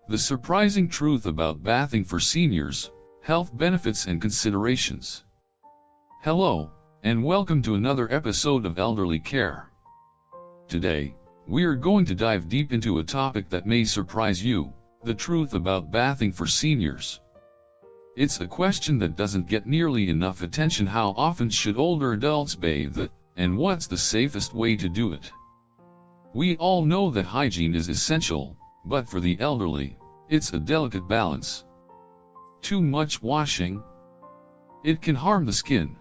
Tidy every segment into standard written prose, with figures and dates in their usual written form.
The surprising truth about bathing for seniors, health benefits and considerations. Hello, and welcome to another episode of Elderly Care. Today, we are going to dive deep into a topic that may surprise you, the truth about bathing for seniors. It's a question that doesn't get nearly enough attention. How often should older adults bathe, and what's the safest way to do it? We all know that hygiene is essential, but for the elderly, it's a delicate balance. Too much washing? It can harm the skin.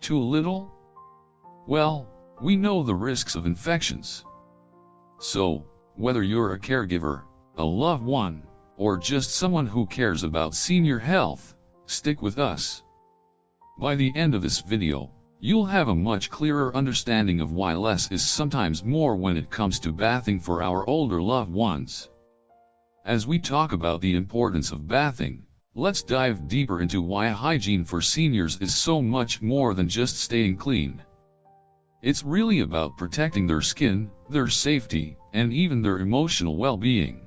Too little? Well, we know the risks of infections. So, whether you're a caregiver, a loved one, or just someone who cares about senior health, stick with us. By the end of this video, you'll have a much clearer understanding of why less is sometimes more when it comes to bathing for our older loved ones. As we talk about the importance of bathing, let's dive deeper into why hygiene for seniors is so much more than just staying clean. It's really about protecting their skin, their safety, and even their emotional well-being.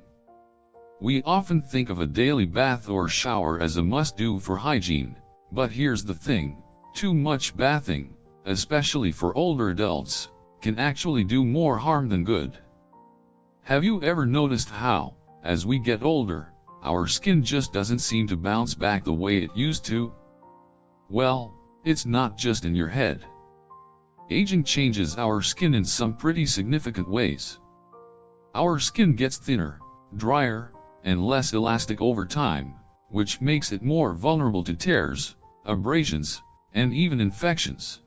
We often think of a daily bath or shower as a must-do for hygiene, but here's the thing. Too much bathing, especially for older adults, can actually do more harm than good. Have you ever noticed how, as we get older, our skin just doesn't seem to bounce back the way it used to? Well, it's not just in your head. Aging changes our skin in some pretty significant ways. Our skin gets thinner, drier, and less elastic over time, which makes it more vulnerable to tears, abrasions, and even infections.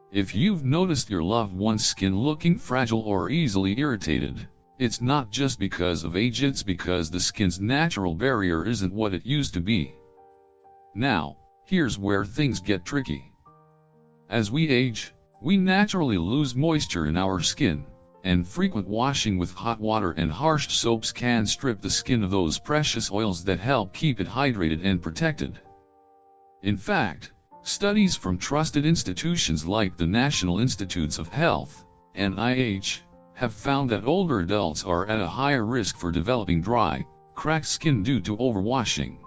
If you've noticed your loved one's skin looking fragile or easily irritated, it's not just because of age, it's because the skin's natural barrier isn't what it used to be. Now, here's where things get tricky. As we age, we naturally lose moisture in our skin, and frequent washing with hot water and harsh soaps can strip the skin of those precious oils that help keep it hydrated and protected. In fact, studies from trusted institutions like the National Institutes of Health, NIH, have found that older adults are at a higher risk for developing dry, cracked skin due to overwashing.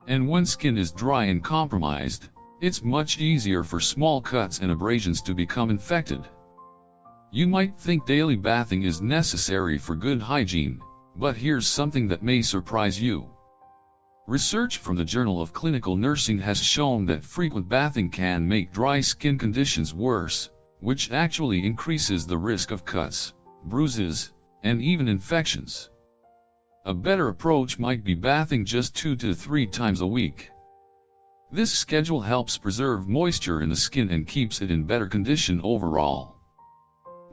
And when skin is dry and compromised, it's much easier for small cuts and abrasions to become infected. You might think daily bathing is necessary for good hygiene, but here's something that may surprise you. Research from the Journal of Clinical Nursing has shown that frequent bathing can make dry skin conditions worse, which actually increases the risk of cuts, bruises, and even infections. A better approach might be bathing just 2 to 3 times a week. This schedule helps preserve moisture in the skin and keeps it in better condition overall.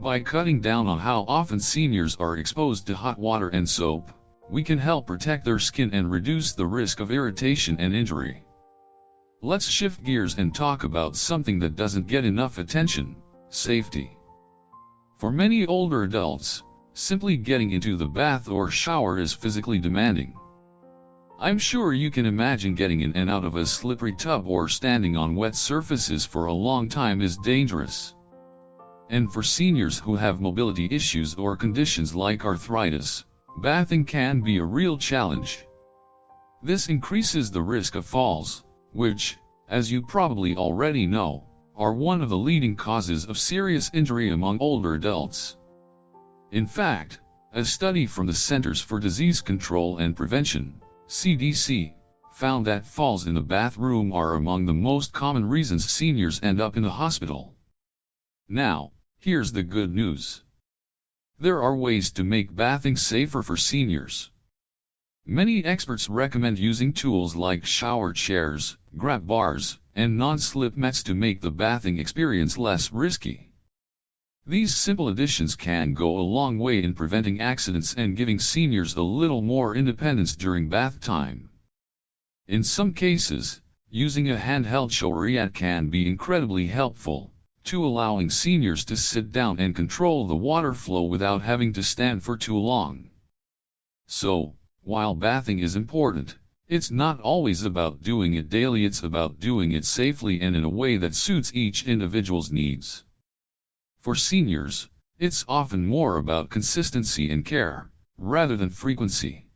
By cutting down on how often seniors are exposed to hot water and soap, we can help protect their skin and reduce the risk of irritation and injury. Let's shift gears and talk about something that doesn't get enough attention: safety. For many older adults, simply getting into the bath or shower is physically demanding. I'm sure you can imagine getting in and out of a slippery tub or standing on wet surfaces for a long time is dangerous. And for seniors who have mobility issues or conditions like arthritis, bathing can be a real challenge. This increases the risk of falls, which, as you probably already know, are one of the leading causes of serious injury among older adults. In fact, a study from the Centers for Disease Control and Prevention, CDC, found that falls in the bathroom are among the most common reasons seniors end up in the hospital. Now, here's the good news. There are ways to make bathing safer for seniors. Many experts recommend using tools like shower chairs, grab bars, and non-slip mats to make the bathing experience less risky. These simple additions can go a long way in preventing accidents and giving seniors a little more independence during bath time. In some cases, using a handheld shower can be incredibly helpful, allowing seniors to sit down and control the water flow without having to stand for too long. So, while bathing is important, it's not always about doing it daily, it's about doing it safely and in a way that suits each individual's needs. For seniors, it's often more about consistency and care, rather than frequency.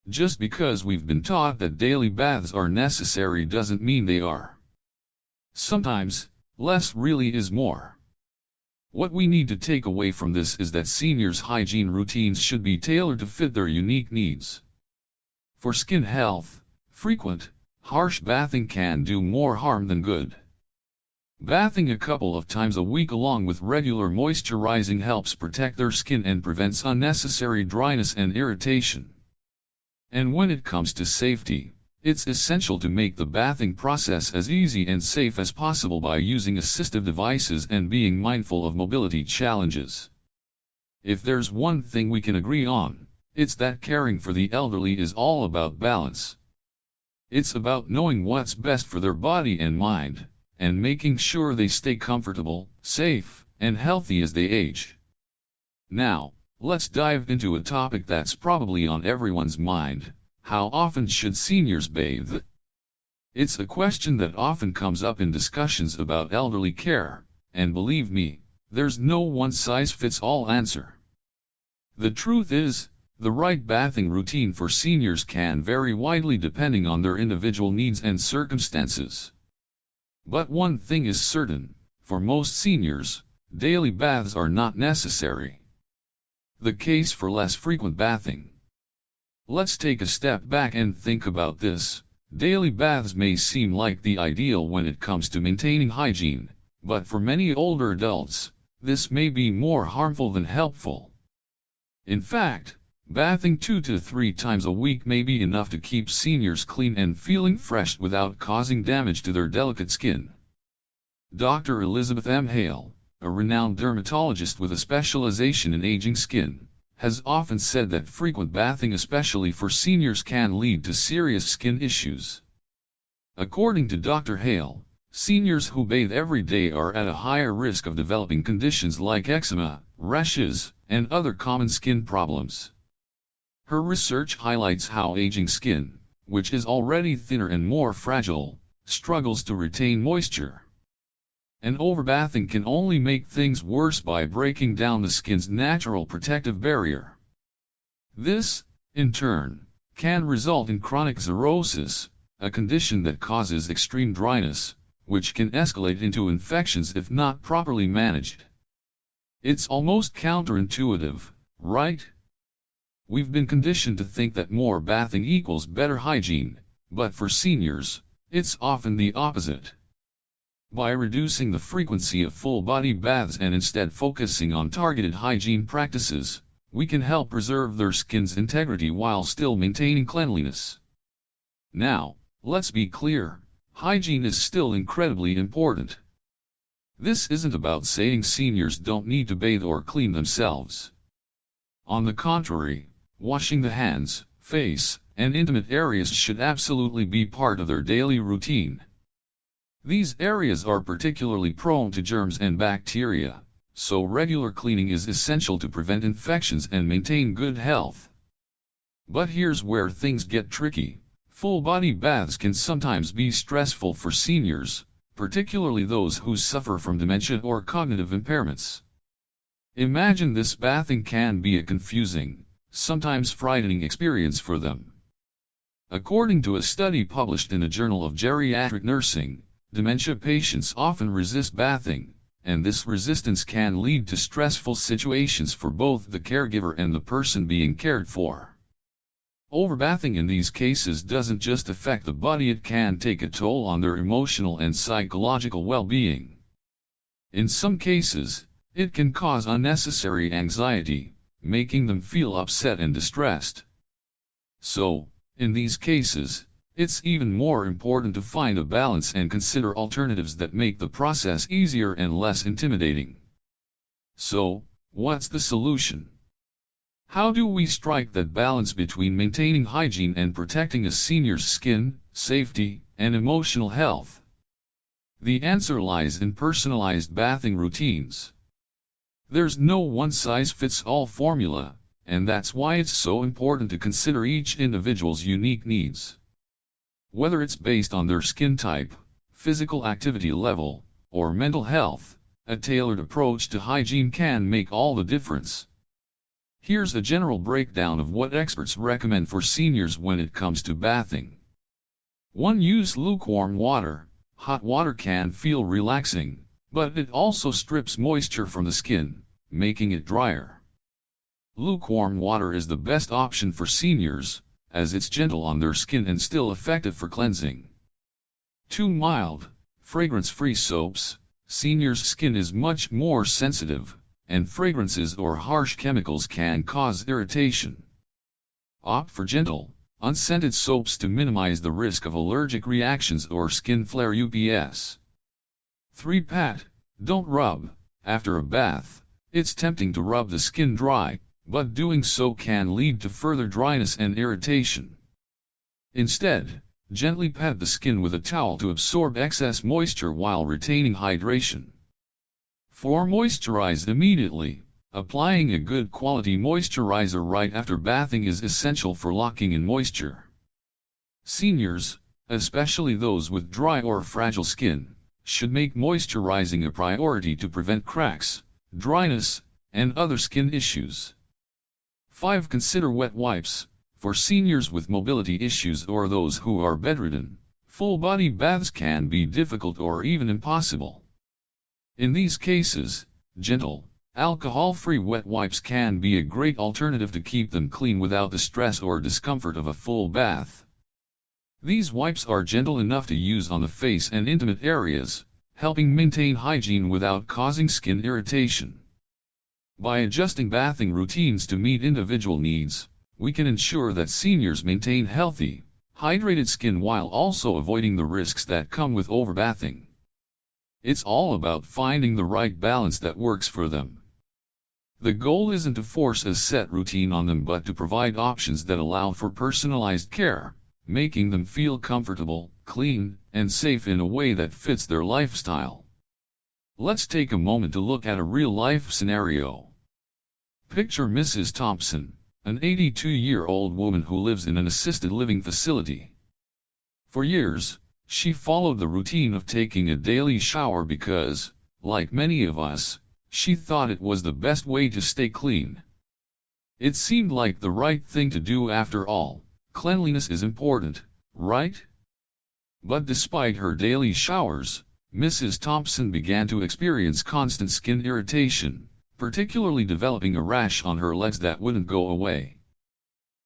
Just because we've been taught that daily baths are necessary doesn't mean they are. Sometimes, less really is more. What we need to take away from this is that seniors' hygiene routines should be tailored to fit their unique needs. For skin health, frequent, harsh bathing can do more harm than good. Bathing a couple of times a week along with regular moisturizing helps protect their skin and prevents unnecessary dryness and irritation. And when it comes to safety, it's essential to make the bathing process as easy and safe as possible by using assistive devices and being mindful of mobility challenges. If there's one thing we can agree on, it's that caring for the elderly is all about balance. It's about knowing what's best for their body and mind, and making sure they stay comfortable, safe, and healthy as they age. Now, let's dive into a topic that's probably on everyone's mind: how often should seniors bathe? It's a question that often comes up in discussions about elderly care, and believe me, there's no one-size-fits-all answer. The truth is, the right bathing routine for seniors can vary widely depending on their individual needs and circumstances. But one thing is certain: for most seniors, daily baths are not necessary. The case for less frequent bathing. Let's take a step back and think about this. Daily baths may seem like the ideal when it comes to maintaining hygiene, but for many older adults, this may be more harmful than helpful. In fact, bathing 2 to 3 times a week may be enough to keep seniors clean and feeling fresh without causing damage to their delicate skin. Dr. Elizabeth M. Hale, a renowned dermatologist with a specialization in aging skin, has often said that frequent bathing, especially for seniors, can lead to serious skin issues. According to Dr. Hale, seniors who bathe every day are at a higher risk of developing conditions like eczema, rashes, and other common skin problems. Her research highlights how aging skin, which is already thinner and more fragile, struggles to retain moisture. And overbathing can only make things worse by breaking down the skin's natural protective barrier. This, in turn, can result in chronic xerosis, a condition that causes extreme dryness, which can escalate into infections if not properly managed. It's almost counterintuitive, right? We've been conditioned to think that more bathing equals better hygiene, but for seniors, it's often the opposite. By reducing the frequency of full-body baths and instead focusing on targeted hygiene practices, we can help preserve their skin's integrity while still maintaining cleanliness. Now, let's be clear, hygiene is still incredibly important. This isn't about saying seniors don't need to bathe or clean themselves. On the contrary, washing the hands, face, and intimate areas should absolutely be part of their daily routine. These areas are particularly prone to germs and bacteria, so regular cleaning is essential to prevent infections and maintain good health. But here's where things get tricky. Full-body baths can sometimes be stressful for seniors, particularly those who suffer from dementia or cognitive impairments. Imagine this: bathing can be a confusing, sometimes frightening experience for them. According to a study published in the Journal of Geriatric Nursing, dementia patients often resist bathing, and this resistance can lead to stressful situations for both the caregiver and the person being cared for. Overbathing in these cases doesn't just affect the body, it can take a toll on their emotional and psychological well-being. In some cases, it can cause unnecessary anxiety, making them feel upset and distressed. So, in these cases, it's even more important to find a balance and consider alternatives that make the process easier and less intimidating. So, what's the solution? How do we strike that balance between maintaining hygiene and protecting a senior's skin, safety, and emotional health? The answer lies in personalized bathing routines. There's no one-size-fits-all formula, and that's why it's so important to consider each individual's unique needs. Whether it's based on their skin type, physical activity level, or mental health, a tailored approach to hygiene can make all the difference. Here's a general breakdown of what experts recommend for seniors when it comes to bathing. 1. Use lukewarm water. Hot water can feel relaxing, but it also strips moisture from the skin, making it drier. Lukewarm water is the best option for seniors, as it's gentle on their skin and still effective for cleansing. 2. Mild, fragrance-free soaps. Seniors' skin is much more sensitive, and fragrances or harsh chemicals can cause irritation. Opt for gentle, unscented soaps to minimize the risk of allergic reactions or skin flare UPS. 3. Pat, don't rub. After a bath, it's tempting to rub the skin dry, but doing so can lead to further dryness and irritation. Instead, gently pat the skin with a towel to absorb excess moisture while retaining hydration. 4. Moisturize immediately. Applying a good quality moisturizer right after bathing is essential for locking in moisture. Seniors, especially those with dry or fragile skin, should make moisturizing a priority to prevent cracks, dryness, and other skin issues. 5. Consider wet wipes. For seniors with mobility issues or those who are bedridden, full-body baths can be difficult or even impossible. In these cases, gentle, alcohol-free wet wipes can be a great alternative to keep them clean without the stress or discomfort of a full bath. These wipes are gentle enough to use on the face and intimate areas, helping maintain hygiene without causing skin irritation. By adjusting bathing routines to meet individual needs, we can ensure that seniors maintain healthy, hydrated skin while also avoiding the risks that come with overbathing. It's all about finding the right balance that works for them. The goal isn't to force a set routine on them but to provide options that allow for personalized care, making them feel comfortable, clean, and safe in a way that fits their lifestyle. Let's take a moment to look at a real-life scenario. Picture Mrs. Thompson, an 82-year-old woman who lives in an assisted living facility. For years, she followed the routine of taking a daily shower because, like many of us, she thought it was the best way to stay clean. It seemed like the right thing to do after all. Cleanliness is important, right? But despite her daily showers, Mrs. Thompson began to experience constant skin irritation, particularly developing a rash on her legs that wouldn't go away.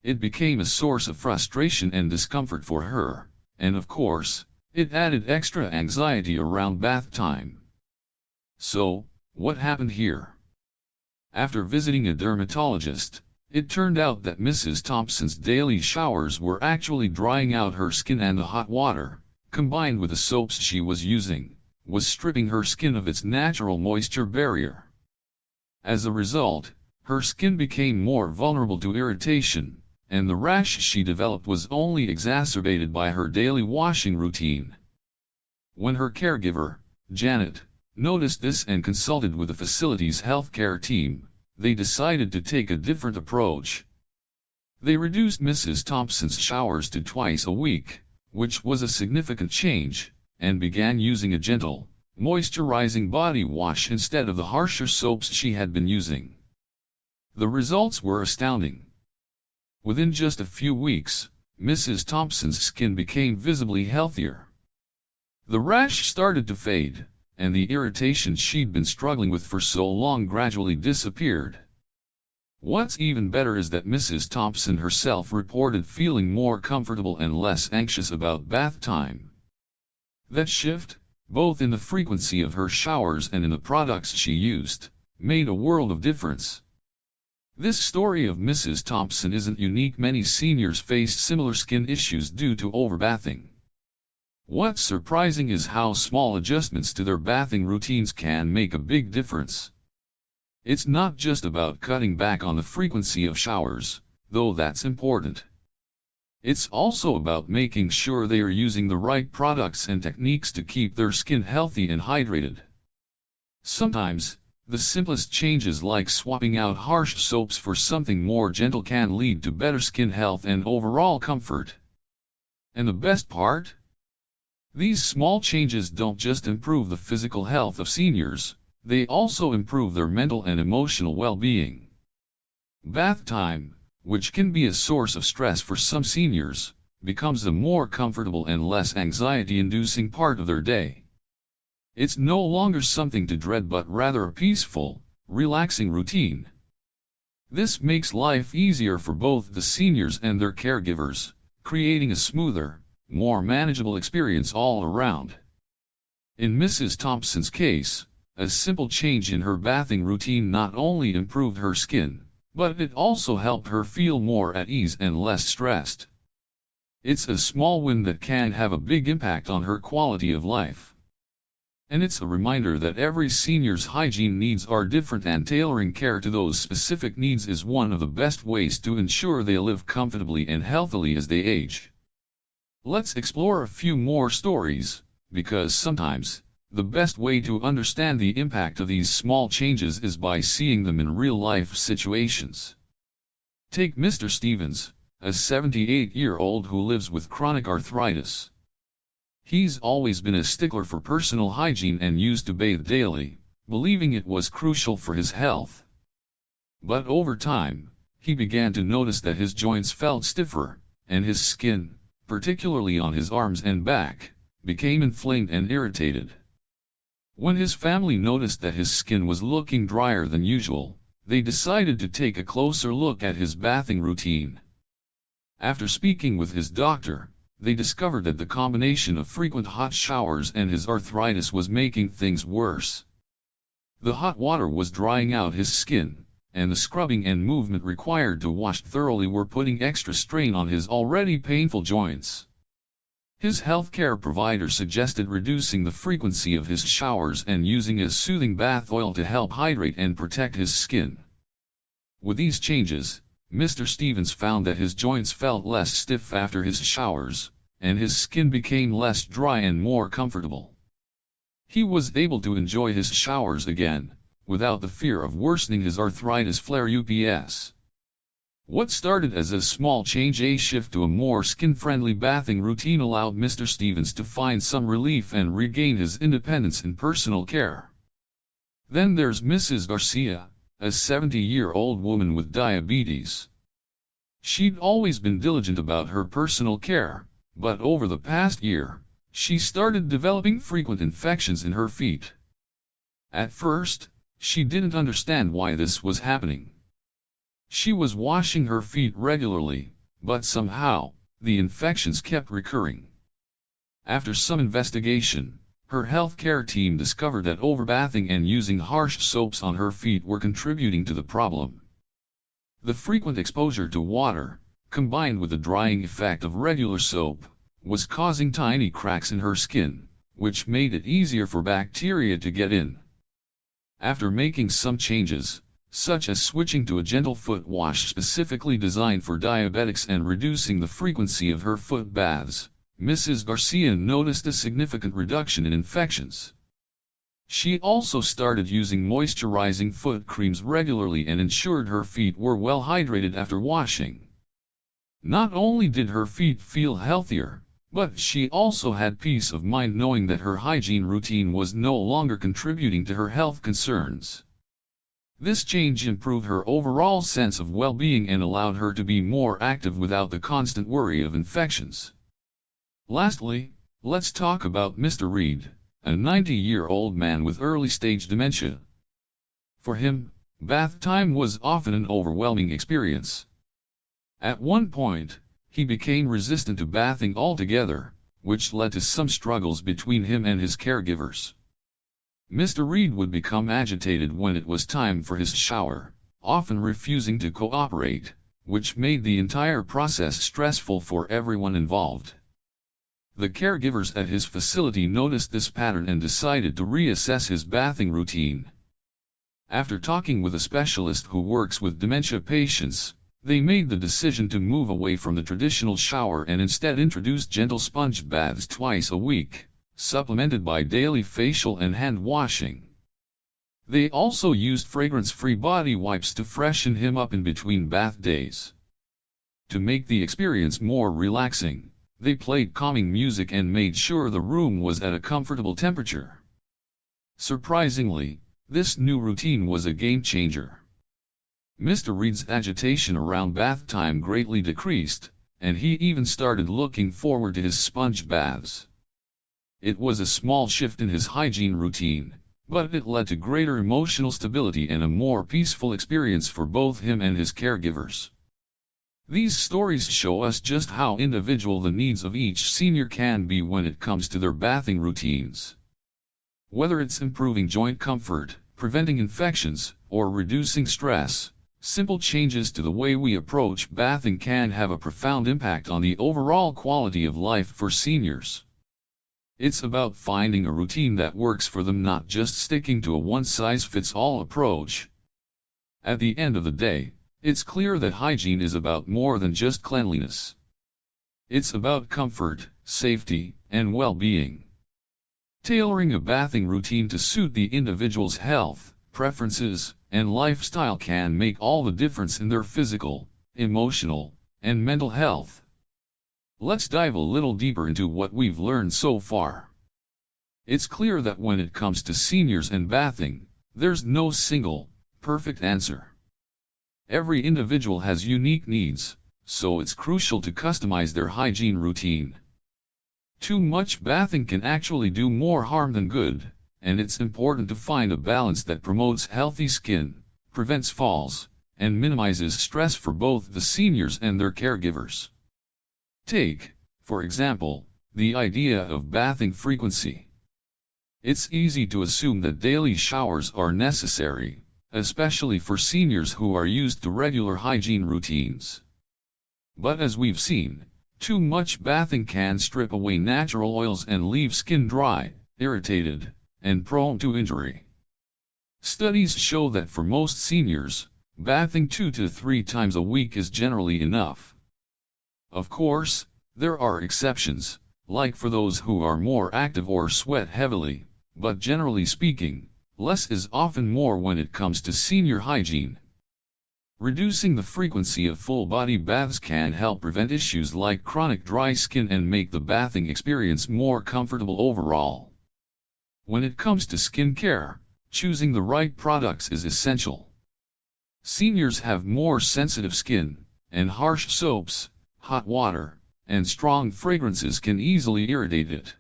It became a source of frustration and discomfort for her, and of course, it added extra anxiety around bath time. So, what happened here? After visiting a dermatologist, it turned out that Mrs. Thompson's daily showers were actually drying out her skin, and the hot water, combined with the soaps she was using, was stripping her skin of its natural moisture barrier. As a result, her skin became more vulnerable to irritation, and the rash she developed was only exacerbated by her daily washing routine. When her caregiver, Janet, noticed this and consulted with the facility's healthcare team, they decided to take a different approach. They reduced Mrs. Thompson's showers to twice a week, which was a significant change, and began using a gentle, moisturizing body wash instead of the harsher soaps she had been using. The results were astounding. Within just a few weeks, Mrs. Thompson's skin became visibly healthier. The rash started to fade, and the irritation she'd been struggling with for so long gradually disappeared. What's even better is that Mrs. Thompson herself reported feeling more comfortable and less anxious about bath time. That shift, both in the frequency of her showers and in the products she used, made a world of difference. This story of Mrs. Thompson isn't unique. Many seniors faced similar skin issues due to overbathing. What's surprising is how small adjustments to their bathing routines can make a big difference. It's not just about cutting back on the frequency of showers, though that's important. It's also about making sure they are using the right products and techniques to keep their skin healthy and hydrated. Sometimes, the simplest changes like swapping out harsh soaps for something more gentle can lead to better skin health and overall comfort. And the best part? These small changes don't just improve the physical health of seniors, they also improve their mental and emotional well-being. Bath time, which can be a source of stress for some seniors, becomes a more comfortable and less anxiety-inducing part of their day. It's no longer something to dread but rather a peaceful, relaxing routine. This makes life easier for both the seniors and their caregivers, creating a smoother, more manageable experience all around. In Mrs. Thompson's case, a simple change in her bathing routine not only improved her skin, but it also helped her feel more at ease and less stressed. It's a small win that can have a big impact on her quality of life. And it's a reminder that every senior's hygiene needs are different, and tailoring care to those specific needs is one of the best ways to ensure they live comfortably and healthily as they age. Let's explore a few more stories, because sometimes, the best way to understand the impact of these small changes is by seeing them in real-life situations. Take Mr. Stevens, a 78-year-old who lives with chronic arthritis. He's always been a stickler for personal hygiene and used to bathe daily, believing it was crucial for his health. But over time, he began to notice that his joints felt stiffer, and his skin, particularly on his arms and back, became inflamed and irritated. When his family noticed that his skin was looking drier than usual, they decided to take a closer look at his bathing routine. After speaking with his doctor, they discovered that the combination of frequent hot showers and his arthritis was making things worse. The hot water was drying out his skin, and the scrubbing and movement required to wash thoroughly were putting extra strain on his already painful joints. His healthcare provider suggested reducing the frequency of his showers and using a soothing bath oil to help hydrate and protect his skin. With these changes, Mr. Stevens found that his joints felt less stiff after his showers, and his skin became less dry and more comfortable. He was able to enjoy his showers again, without the fear of worsening his arthritis flare-ups. What started as a small change, a shift to a more skin-friendly bathing routine, allowed Mr. Stevens to find some relief and regain his independence in personal care. Then there's Mrs. Garcia, a 70-year-old woman with diabetes. She'd always been diligent about her personal care, but over the past year, she started developing frequent infections in her feet. At first, she didn't understand why this was happening. She was washing her feet regularly, but somehow, the infections kept recurring. After some investigation, her healthcare team discovered that overbathing and using harsh soaps on her feet were contributing to the problem. The frequent exposure to water, combined with the drying effect of regular soap, was causing tiny cracks in her skin, which made it easier for bacteria to get in. After making some changes, such as switching to a gentle foot wash specifically designed for diabetics and reducing the frequency of her foot baths, Mrs. Garcia noticed a significant reduction in infections. She also started using moisturizing foot creams regularly and ensured her feet were well hydrated after washing. Not only did her feet feel healthier, but she also had peace of mind knowing that her hygiene routine was no longer contributing to her health concerns. This change improved her overall sense of well-being and allowed her to be more active without the constant worry of infections. Lastly, let's talk about Mr. Reed, a 90-year-old man with early-stage dementia. For him, bath time was often an overwhelming experience. At one point, he became resistant to bathing altogether, which led to some struggles between him and his caregivers. Mr. Reed would become agitated when it was time for his shower, often refusing to cooperate, which made the entire process stressful for everyone involved. The caregivers at his facility noticed this pattern and decided to reassess his bathing routine. After talking with a specialist who works with dementia patients, they made the decision to move away from the traditional shower and instead introduce gentle sponge baths twice a week, supplemented by daily facial and hand washing. They also used fragrance-free body wipes to freshen him up in between bath days. To make the experience more relaxing, they played calming music and made sure the room was at a comfortable temperature. Surprisingly, this new routine was a game changer. Mr. Reed's agitation around bath time greatly decreased, and he even started looking forward to his sponge baths. It was a small shift in his hygiene routine, but it led to greater emotional stability and a more peaceful experience for both him and his caregivers. These stories show us just how individual the needs of each senior can be when it comes to their bathing routines. Whether it's improving joint comfort, preventing infections, or reducing stress, simple changes to the way we approach bathing can have a profound impact on the overall quality of life for seniors. It's about finding a routine that works for them, not just sticking to a one-size-fits-all approach. At the end of the day, it's clear that hygiene is about more than just cleanliness. It's about comfort, safety, and well-being. Tailoring a bathing routine to suit the individual's health, preferences, and lifestyle can make all the difference in their physical, emotional, and mental health. Let's dive a little deeper into what we've learned so far. It's clear that when it comes to seniors and bathing, there's no single, perfect answer. Every individual has unique needs, so it's crucial to customize their hygiene routine. Too much bathing can actually do more harm than good, and it's important to find a balance that promotes healthy skin, prevents falls, and minimizes stress for both the seniors and their caregivers. Take, for example, the idea of bathing frequency. It's easy to assume that daily showers are necessary, especially for seniors who are used to regular hygiene routines. But as we've seen, too much bathing can strip away natural oils and leave skin dry, irritated, and prone to injury. Studies show that for most seniors, bathing 2 to 3 times a week is generally enough. Of course, there are exceptions, like for those who are more active or sweat heavily, but generally speaking, less is often more when it comes to senior hygiene. Reducing the frequency of full-body baths can help prevent issues like chronic dry skin and make the bathing experience more comfortable overall. When it comes to skin care, choosing the right products is essential. Seniors have more sensitive skin, and harsh soaps, hot water, and strong fragrances can easily irritate it.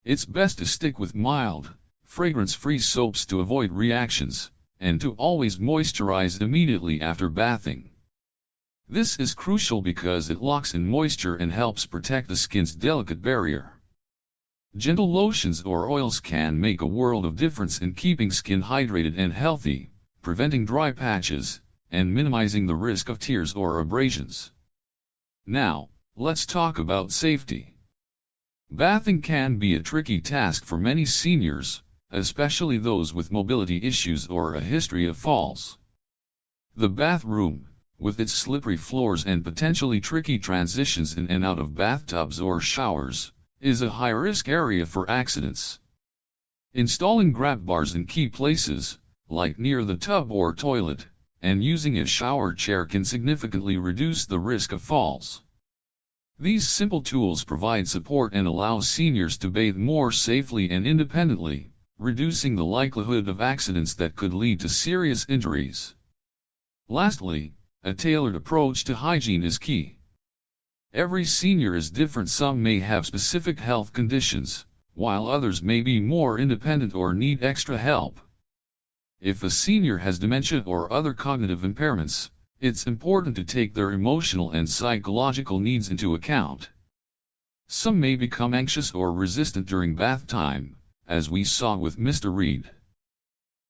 It's best to stick with mild, fragrance-free soaps to avoid reactions, and to always moisturize immediately after bathing. This is crucial because it locks in moisture and helps protect the skin's delicate barrier. Gentle lotions or oils can make a world of difference in keeping skin hydrated and healthy, preventing dry patches, and minimizing the risk of tears or abrasions. Now, let's talk about safety. Bathing can be a tricky task for many seniors, especially those with mobility issues or a history of falls. The bathroom, with its slippery floors and potentially tricky transitions in and out of bathtubs or showers, is a high-risk area for accidents. Installing grab bars in key places, like near the tub or toilet, and using a shower chair can significantly reduce the risk of falls. These simple tools provide support and allow seniors to bathe more safely and independently, reducing the likelihood of accidents that could lead to serious injuries. Lastly, a tailored approach to hygiene is key. Every senior is different. Some may have specific health conditions, while others may be more independent or need extra help. If a senior has dementia or other cognitive impairments, it's important to take their emotional and psychological needs into account. Some may become anxious or resistant during bath time, as we saw with Mr. Reed.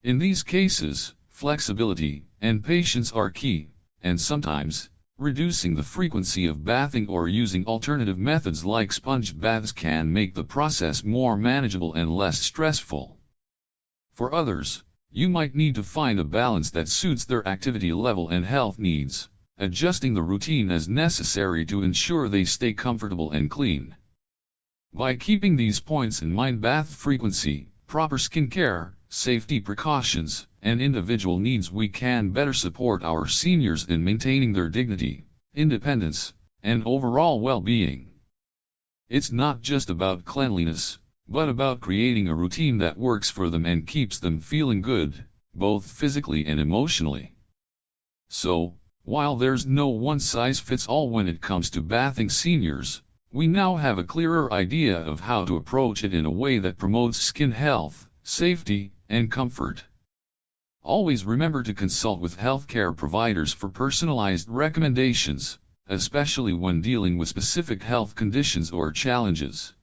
In these cases, flexibility and patience are key, and sometimes, reducing the frequency of bathing or using alternative methods like sponge baths can make the process more manageable and less stressful. For others, you might need to find a balance that suits their activity level and health needs, adjusting the routine as necessary to ensure they stay comfortable and clean. By keeping these points in mind, bath frequency, proper skin care, safety precautions, and individual needs, we can better support our seniors in maintaining their dignity, independence, and overall well-being. It's not just about cleanliness, but about creating a routine that works for them and keeps them feeling good, both physically and emotionally. So, while there's no one-size-fits-all when it comes to bathing seniors, we now have a clearer idea of how to approach it in a way that promotes skin health, safety, and comfort. Always remember to consult with healthcare providers for personalized recommendations, especially when dealing with specific health conditions or challenges.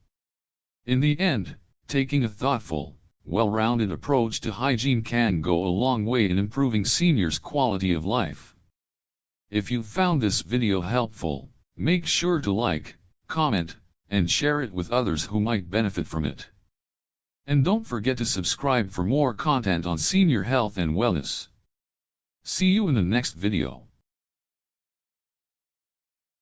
In the end, taking a thoughtful, well-rounded approach to hygiene can go a long way in improving seniors' quality of life. If you found this video helpful, make sure to like, comment, and share it with others who might benefit from it. And don't forget to subscribe for more content on senior health and wellness. See you in the next video.